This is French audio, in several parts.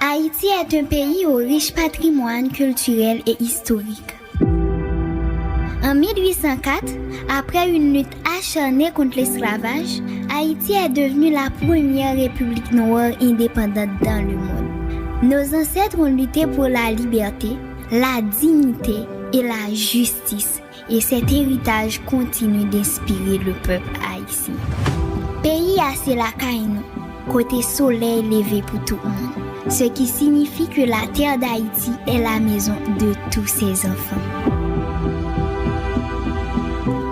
Haïti est un pays au riche patrimoine culturel et historique. En 1804, après une lutte acharnée contre l'esclavage, Haïti est devenue la première république noire indépendante dans le monde. Nos ancêtres ont lutté pour la liberté, la dignité et la justice, et cet héritage continue d'inspirer le peuple haïtien. Pays assez la caïnou, côté soleil levé pour tout le monde, ce qui signifie que la terre d'Haïti est la maison de tous ses enfants.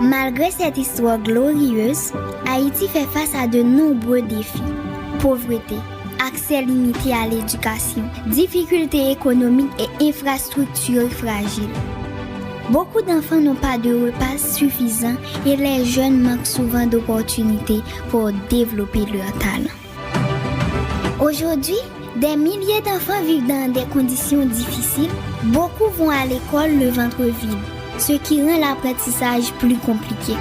Malgré cette histoire glorieuse, Haïti fait face à de nombreux défis. Pauvreté, accès limité à l'éducation, difficultés économiques et infrastructures fragiles. Beaucoup d'enfants n'ont pas de repas suffisants et les jeunes manquent souvent d'opportunités pour développer leur talent. Aujourd'hui, des milliers d'enfants vivent dans des conditions difficiles. Beaucoup vont à l'école le ventre vide, ce qui rend l'apprentissage plus compliqué.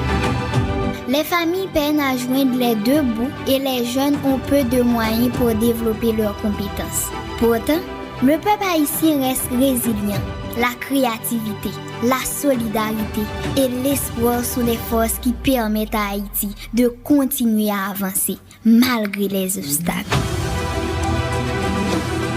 Les familles peinent à joindre les deux bouts et les jeunes ont peu de moyens pour développer leurs compétences. Pourtant, le peuple haïtien reste résilient. La créativité, la solidarité et l'espoir sont les forces qui permettent à Haïti de continuer à avancer malgré les obstacles.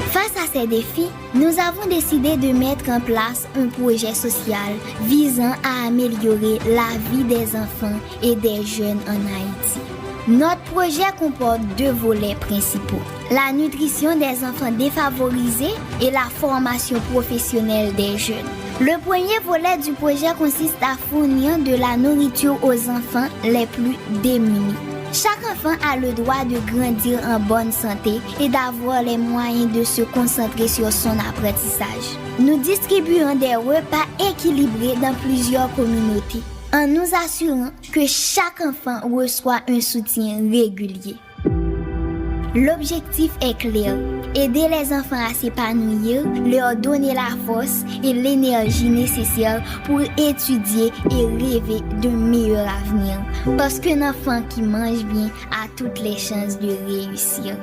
Face à ces défis, nous avons décidé de mettre en place un projet social visant à améliorer la vie des enfants et des jeunes en Haïti. Notre projet comporte deux volets principaux, la nutrition des enfants défavorisés et la formation professionnelle des jeunes. Le premier volet du projet consiste à fournir de la nourriture aux enfants les plus démunis. Chaque enfant a le droit de grandir en bonne santé et d'avoir les moyens de se concentrer sur son apprentissage. Nous distribuons des repas équilibrés dans plusieurs communautés, en nous assurant que chaque enfant reçoit un soutien régulier. L'objectif est clair, aider les enfants à s'épanouir, leur donner la force et l'énergie nécessaires pour étudier et rêver d'un meilleur avenir. Parce qu'un enfant qui mange bien a toutes les chances de réussir.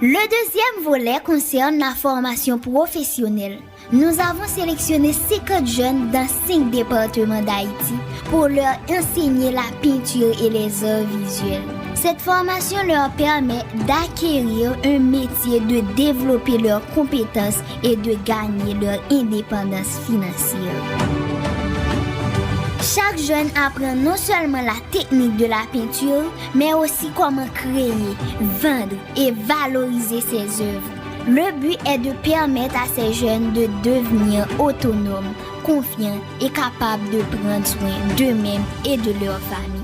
Le deuxième volet concerne la formation professionnelle. Nous avons sélectionné 50 jeunes dans 5 départements d'Haïti pour leur enseigner la peinture et les arts visuels. Cette formation leur permet d'acquérir un métier, de développer leurs compétences et de gagner leur indépendance financière. Chaque jeune apprend non seulement la technique de la peinture, mais aussi comment créer, vendre et valoriser ses œuvres. Le but est de permettre à ces jeunes de devenir autonomes, confiants et capables de prendre soin d'eux-mêmes et de leur famille.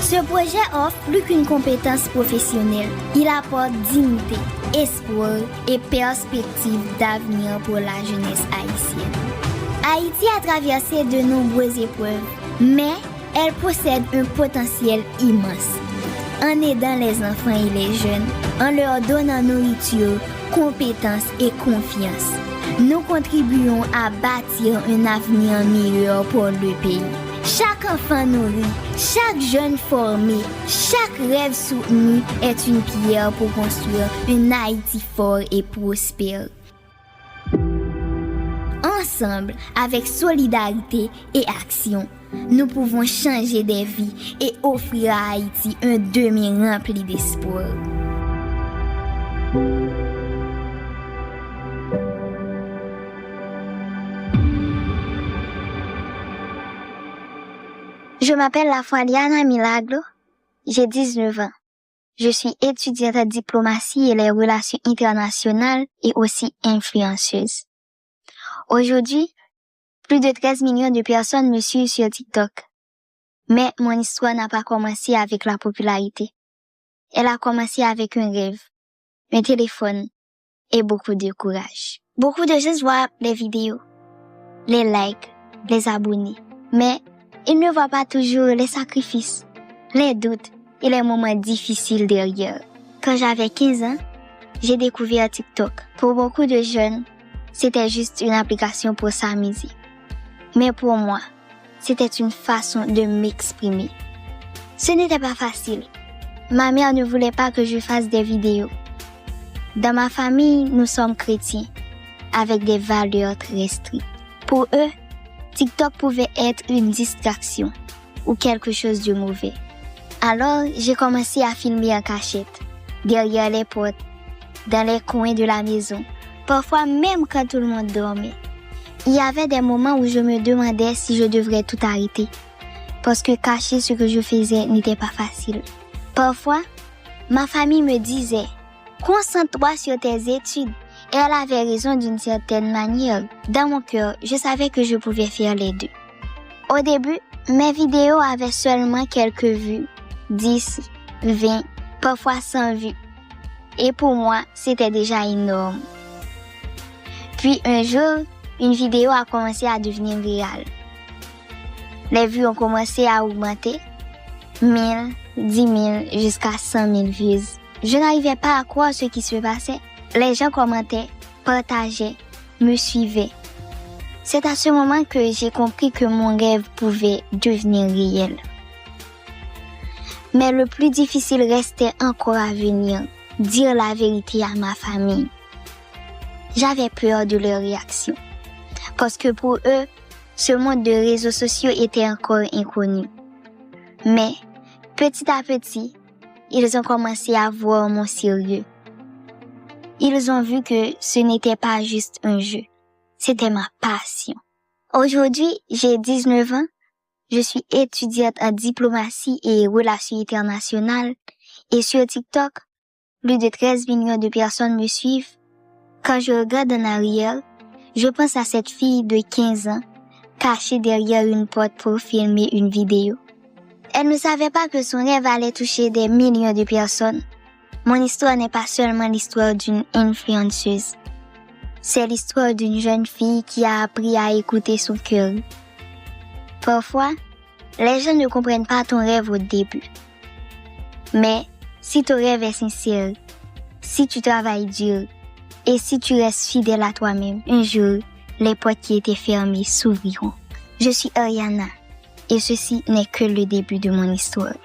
Ce projet offre plus qu'une compétence professionnelle. Il apporte dignité, espoir et perspective d'avenir pour la jeunesse haïtienne. Haïti a traversé de nombreuses épreuves, mais elle possède un potentiel immense. En aidant les enfants et les jeunes, en leur donnant nourriture, compétences et confiance, nous contribuons à bâtir un avenir meilleur pour le pays. Chaque enfant nourri, chaque jeune formé, chaque rêve soutenu est une pierre pour construire un Haïti fort et prospère. Ensemble, avec solidarité et action, nous pouvons changer des vies et offrir à Haïti un demain rempli d'espoir. Je m'appelle Lafoualiana Milagro, j'ai 19 ans. Je suis étudiante en diplomatie et les relations internationales et aussi influenceuse. Aujourd'hui, plus de 13 millions de personnes me suivent sur TikTok. Mais mon histoire n'a pas commencé avec la popularité. Elle a commencé avec un rêve, un téléphone et beaucoup de courage. Beaucoup de gens voient les vidéos, les likes, les abonnés, mais ils ne voient pas toujours les sacrifices, les doutes et les moments difficiles derrière. Quand j'avais 15 ans, j'ai découvert TikTok. Pour beaucoup de jeunes, c'était juste une application pour s'amuser. Mais pour moi, c'était une façon de m'exprimer. Ce n'était pas facile. ma mère ne voulait pas que je fasse des vidéos. Dans ma famille, nous sommes chrétiens, avec des valeurs très strictes. Pour eux, TikTok pouvait être une distraction ou quelque chose de mauvais. Alors, j'ai commencé à filmer en cachette, derrière les portes, dans les coins de la maison, parfois même quand tout le monde dormait. Il y avait des moments où je me demandais si je devrais tout arrêter, parce que cacher ce que je faisais n'était pas facile. Parfois, ma famille me disait « Concentre-toi sur tes études ». Et elle avait raison d'une certaine manière. Dans mon cœur, je savais que je pouvais faire les deux. Au début, mes vidéos avaient seulement quelques vues, 10, 20, parfois 100 vues. Et pour moi, c'était déjà énorme. Puis un jour, une vidéo a commencé à devenir virale. Les vues ont commencé à augmenter, 1000, 10 000, jusqu'à 100 000 vues. Je n'arrivais pas à croire ce qui se passait. Les gens commentaient, partageaient, me suivaient. C'est à ce moment que j'ai compris que mon rêve pouvait devenir réel. Mais le plus difficile restait encore à venir, dire la vérité à ma famille. J'avais peur de leur réaction, parce que pour eux, ce monde de réseaux sociaux était encore inconnu. Mais, petit à petit, ils ont commencé à voir mon sérieux. Ils ont vu que ce n'était pas juste un jeu, c'était ma passion. Aujourd'hui, j'ai 19 ans, je suis étudiante en diplomatie et relations internationales et sur TikTok, plus de 13 millions de personnes me suivent. Quand je regarde en arrière, je pense à cette fille de 15 ans cachée derrière une porte pour filmer une vidéo. Elle ne savait pas que son rêve allait toucher des millions de personnes. Mon histoire n'est pas seulement l'histoire d'une influenceuse. C'est l'histoire d'une jeune fille qui a appris à écouter son cœur. Parfois, les gens ne comprennent pas ton rêve au début. Mais si ton rêve est sincère, si tu travailles dur et si tu restes fidèle à toi-même, un jour, les portes qui étaient fermées s'ouvriront. Je suis Ariana et ceci n'est que le début de mon histoire.